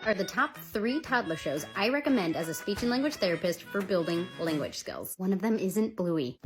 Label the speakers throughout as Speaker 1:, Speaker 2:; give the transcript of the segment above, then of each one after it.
Speaker 1: are the top 3 toddler shows I recommend as a speech and language therapist for building language skills. One of them isn't Bluey.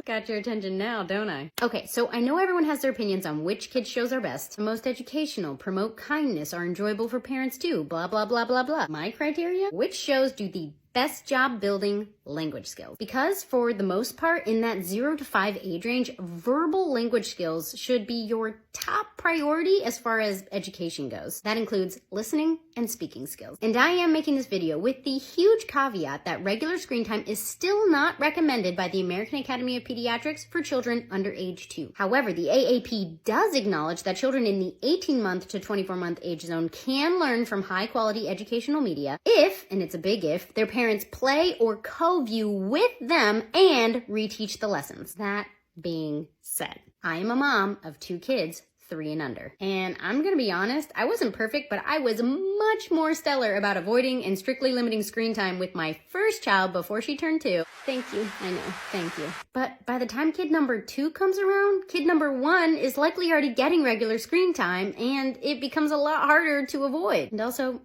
Speaker 1: Got your attention now, don't I? Okay, so I know everyone has their opinions on which kids shows are best, most educational, promote kindness, are enjoyable for parents too, blah, blah, blah, blah, blah. My criteria? Which shows do the best job building language skills? Because for the most part, in that 0 to 5 age range, verbal language skills should be your top priority as far as education goes. That includes listening and speaking skills. And I am making this video with the huge caveat that regular screen time is still not recommended by the American Academy of Pediatrics for children under age 2. However, the AAP does acknowledge that children in the 18-month to 24-month age zone can learn from high-quality educational media if, and it's a big if, their parents play or co-view with them and reteach the lessons. That being said, I am a mom of 2 kids, 3 and under. And I'm gonna be honest, I wasn't perfect, but I was much more stellar about avoiding and strictly limiting screen time with my first child before she turned 2. Thank you, I know, thank you. But by the time kid number 2 comes around, kid number 1 is likely already getting regular screen time, and it becomes a lot harder to avoid. And also,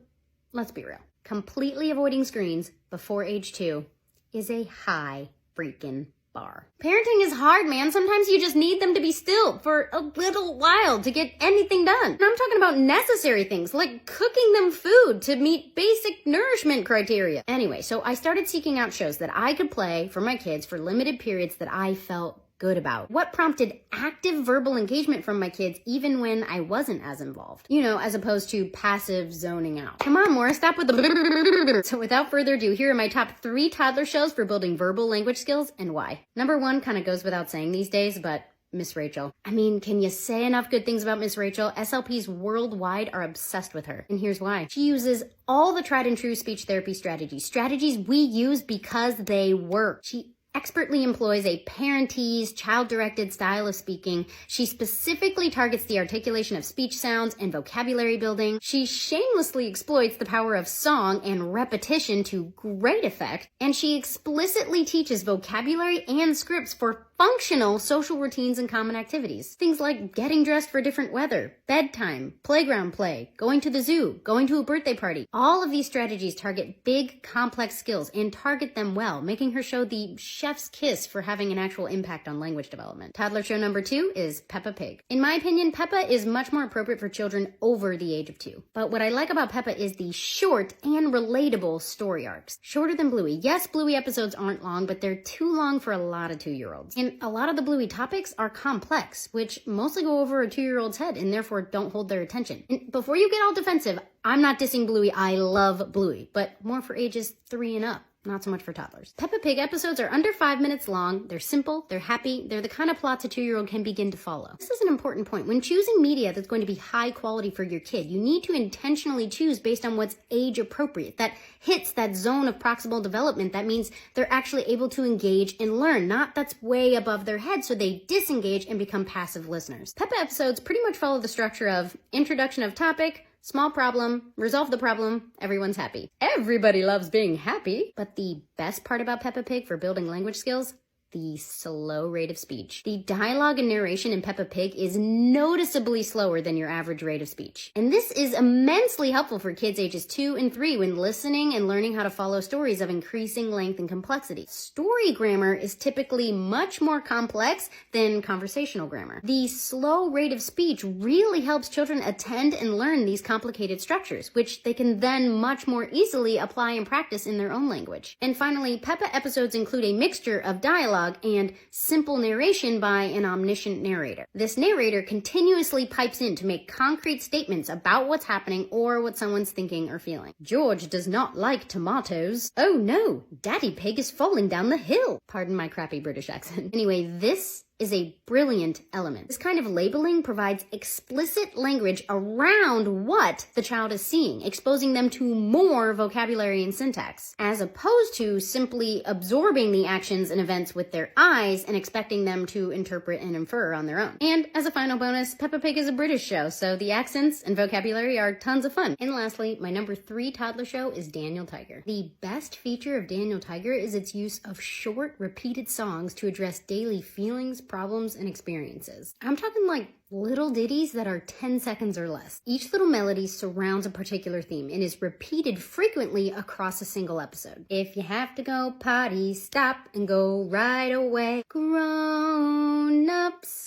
Speaker 1: let's be real, completely avoiding screens before age 2 is a high freaking bar. Parenting is hard, man. Sometimes you just need them to be still for a little while to get anything done. And I'm talking about necessary things like cooking them food to meet basic nourishment criteria. Anyway, so I started seeking out shows that I could play for my kids for limited periods that I felt good about. What prompted active verbal engagement from my kids even when I wasn't as involved? You know, as opposed to passive zoning out. Come on, Moira, stop with the So without further ado, here are my top 3 toddler shows for building verbal language skills and why. Number 1 kind of goes without saying these days, but Miss Rachel. I mean, can you say enough good things about Miss Rachel? SLPs worldwide are obsessed with her. And here's why. She uses all the tried and true speech therapy strategies we use because they work. She expertly employs a parentese, child-directed style of speaking. She specifically targets the articulation of speech sounds and vocabulary building. She shamelessly exploits the power of song and repetition to great effect. And she explicitly teaches vocabulary and scripts for functional social routines and common activities. Things like getting dressed for different weather, bedtime, playground play, going to the zoo, going to a birthday party. All of these strategies target big, complex skills and target them well, making her show the chef's kiss for having an actual impact on language development. Toddler show number 2 is Peppa Pig. In my opinion, Peppa is much more appropriate for children over the age of 2. But what I like about Peppa is the short and relatable story arcs. Shorter than Bluey. Yes, Bluey episodes aren't long, but they're too long for a lot of 2-year-olds. And a lot of the Bluey topics are complex, which mostly go over a 2-year-old's head and therefore don't hold their attention. And before you get all defensive, I'm not dissing Bluey. I love Bluey, but more for ages 3 and up. Not so much for toddlers. Peppa Pig episodes are under 5 minutes long. They're simple, they're happy, they're the kind of plots a 2-year-old can begin to follow. This is an important point. When choosing media that's going to be high quality for your kid, you need to intentionally choose based on what's age appropriate, that hits that zone of proximal development. That means they're actually able to engage and learn, not that's way above their head so they disengage and become passive listeners. Peppa episodes pretty much follow the structure of introduction of topic, small problem, resolve the problem, everyone's happy. Everybody loves being happy. But the best part about Peppa Pig for building language skills? The slow rate of speech. The dialogue and narration in Peppa Pig is noticeably slower than your average rate of speech. And this is immensely helpful for kids ages 2 and 3 when listening and learning how to follow stories of increasing length and complexity. Story grammar is typically much more complex than conversational grammar. The slow rate of speech really helps children attend and learn these complicated structures, which they can then much more easily apply and practice in their own language. And finally, Peppa episodes include a mixture of dialogue and simple narration by an omniscient narrator. This narrator continuously pipes in to make concrete statements about what's happening or what someone's thinking or feeling. George does not like tomatoes. Oh no, Daddy Pig is falling down the hill. Pardon my crappy British accent. Anyway, this is a brilliant element. This kind of labeling provides explicit language around what the child is seeing, exposing them to more vocabulary and syntax, as opposed to simply absorbing the actions and events with their eyes and expecting them to interpret and infer on their own. And as a final bonus, Peppa Pig is a British show, so the accents and vocabulary are tons of fun. And lastly, my number 3 toddler show is Daniel Tiger. The best feature of Daniel Tiger is its use of short, repeated songs to address daily feelings, problems, and experiences. I'm talking like Little ditties that are 10 seconds or less. Each little melody surrounds a particular theme and is repeated frequently across a single episode. If you have to go potty, stop and go right away. Grown-ups,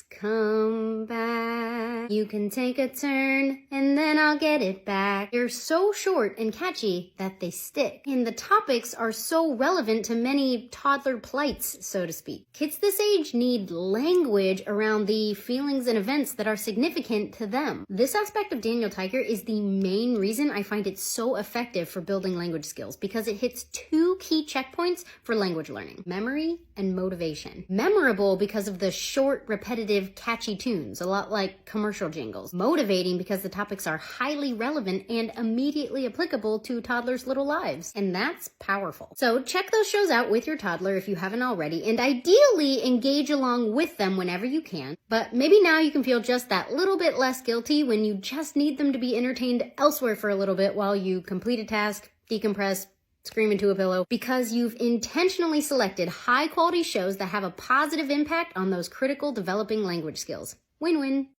Speaker 1: come back. You can take a turn and then I'll get it back. They're so short and catchy that they stick. And the topics are so relevant to many toddler plights, so to speak. Kids this age need language around the feelings and events that are significant to them. This aspect of Daniel Tiger is the main reason I find it so effective for building language skills, because it hits two key checkpoints for language learning: memory and motivation. Memorable because of the short, repetitive, catchy tunes, a lot like commercial jingles. Motivating because the topics are highly relevant and immediately applicable to toddlers' little lives. And that's powerful. So check those shows out with your toddler if you haven't already, and ideally engage along with them whenever you can. But maybe now you can feel just that little bit less guilty when you just need them to be entertained elsewhere for a little bit while you complete a task, decompress, scream into a pillow, because you've intentionally selected high quality shows that have a positive impact on those critical developing language skills. Win-win.